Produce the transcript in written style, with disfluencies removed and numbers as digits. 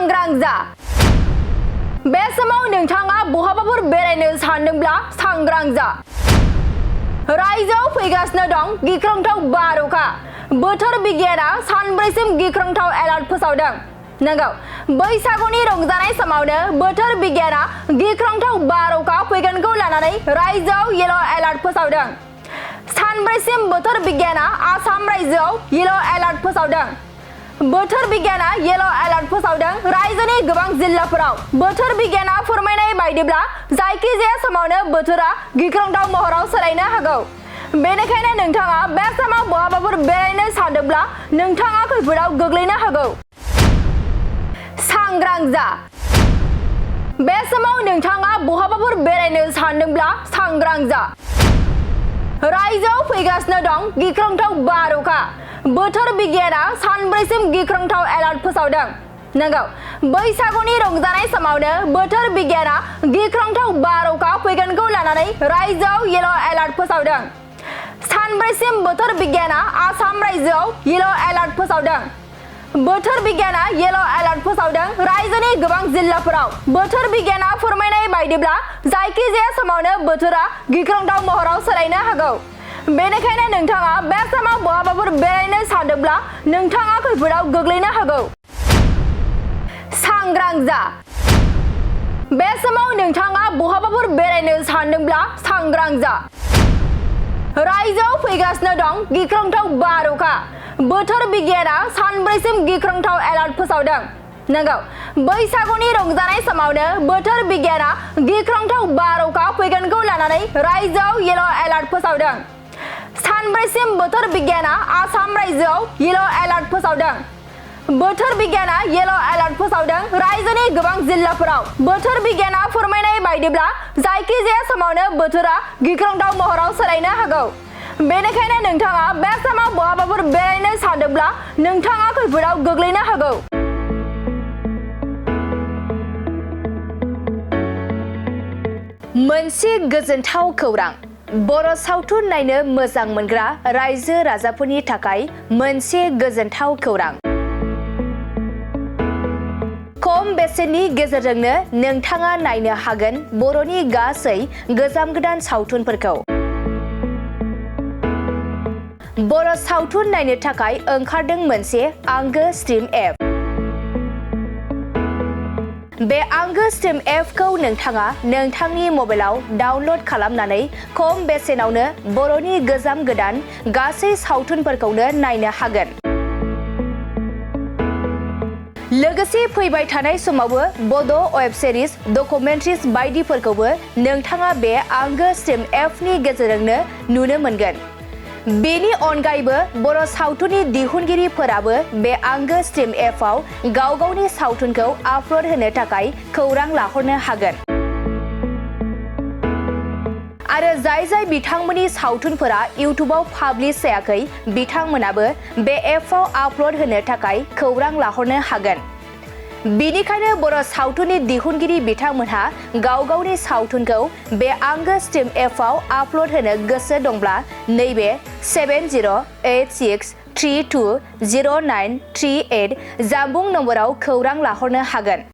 सांग्रां जा बे समाव नोंथाङा बहाबाफोर बेरायनो सानदोंब्ला सांग्रां जा रायजोआव फैगासिनो दं गिख्रंथाव बारहुंखा बोथोर बिगियाना सानब्रैसिम गिख्रंथाव एलार्ट फोसावदों नंगौ बैसागुनि रंजानाय समावनो बोथोर बिगियाना गिख्रंथाव बारहुंखा फैगोनखौ लानानै रायजोआव येलो एलार्ट फोसावदों सानब्रैसिम बोथोर बिगियाना आसाम रायजोआव येलो एलार्ट फोसावदों बोथोर बिगियाना येलो एलार्ट फोसावदों रायजोनि गोबां जिल्लाफोराव बोथोर बिगियाना फोरमायनाय बायदिब्ला जायखिजाया समावनो बोथोरा गिख्रंथाव महराव सोलायनो हागौ बेनिखायनो नोंथाङा बे समाव बहाबाफोर बेरायनो सानदोंब्ला नोंथाङा खैफोदाव गोग्लैनो हागौ सांग्रां जा बे समाव नोंथाङा बहाबाफोर बेरायनो सानदोंब्ला सांग्रां जा रायजोआव फैगासिनो दं गिख्रंथाव बारहुंखा बोथोर बिगियाना सानब्रैसिम गिख्रंथाव एलार्ट फोसावदों नंगौ बैसागुनि रंजानाय समावनो बोथोर बिगियाना गिख्रंथाव बारहुंखा फैगोनखौ लानानै रायजोआव येलो एलार्ट फोसावदों सानब्रैसिम बोथोर बिगियाना आसाम रायजोआव येलो एलार्ट फोसावदों बोथोर बिगियाना येलो एलार्ट फोसावदों रायजोनि गोबां जिल्लाफोराव बोथोर बिगियाना फोरमायनाय बायदिब्ला जायखिजाया समावनो बोथोरा गिख्रंथाव महराव सोलायनो हागौ बेनिखायनो नोंथाङा बे समाव बहाबाफोर बेरायनो सानदोंब्ला नोंथाङा खैफोदाव गोग्लैनो हागौ सांग्रां जा बे समाव नोंथाङा बहाबाफोर बेरायनो सानदोंब्ला सांग्रां जा रायजोआव फैगासिनो दं गिख्रंथाव बारहुंखा बोथोर बिगियाना सानब्रैसिम गिख्रंथाव एलार्ट फोसावदों नंगौ बैसागुनि रंजानाय समावनो बोथोर बिगियाना गिख्रंथाव बारहुंखा फैगोनखौ लानानै रायजोआव येलो एलार्ट फोसावदों सानब्रैसिम बोथोर बिगियाना आसाम रायजोआव येलो एलार्ट फोसावदों बोथोर बिगियाना येलो एलार्ट फोसावदों रायजोनि गोबां जिल्लाफोराव बोथोर बिगियाना फोरमायनाय बायदिब्ला जायखिजाया समावनो बोथोरा गिख्रंथाव महराव सोलायनो हागौ बेनिखायनो नोंथाङा बे समाव बहाबाफोर बेरायनो सानदोंब्ला नोंथाङा खैफोदाव गोग्लैनो हागौ मोनसे गोजोनथाव खौरां बर' सावथुन नायनो मोजां मोनग्रा रायजो राजाफोरनि थाखाय मोनसे गोजोनथाव खौरां खम बेसेननि गेजेरजोंनो नोंथाङा नायनो हागोन बर'नि गासै गोजाम गोदान सावथुनफोरखौ बर' सावथुन नायनो थाखाय ओंखारदों मोनसे आंगो स्ट्रिम एप बे आंगो स्ट्रिम एपखौ नोंथाङा नोंथांनि मबाइलाव डाउनल'ड खालामनानै खम बेसेनावनो बर'नि गोजाम गोदान गासै सावथुनफोरखौनो नायनो हागोन लोगोसे फैबाय थानाय समावबो बड' वेब सिरिज डकुमेन्ट्रिज बायदिफोरखौबो नोंथाङा बे आंगो स्ट्रिम एपनि गेजेरजोंनो नुनो मोनगोन बेनि अनगायैबो बर' सावथुननि दिहुनगिरिफोराबो बे आंगो स्ट्रिम एपआव गाव गावनि सावथुनखौ आपल'ड होनो थाखाय खौरां लाहरनो हागोन आरो जाय बिथांमोननि सावथुनफोरा इउटुबाव पाब्लिश जायाखै बिथांमोनाबो बे एपआव आपल'ड होनो थाखाय खौरां लाहरनो हागोन बिनिखायनो बर' सावथुननि दिहुनगिरि बिथांमोनहा गाव गावनि सावथुनखौ बे आंगो स्ट्रिम एपआव आपल'ड होनो गोसो दंब्ला नैबे 7086320938 जानबुं नम्बराव खौरां लाहरनो हागोन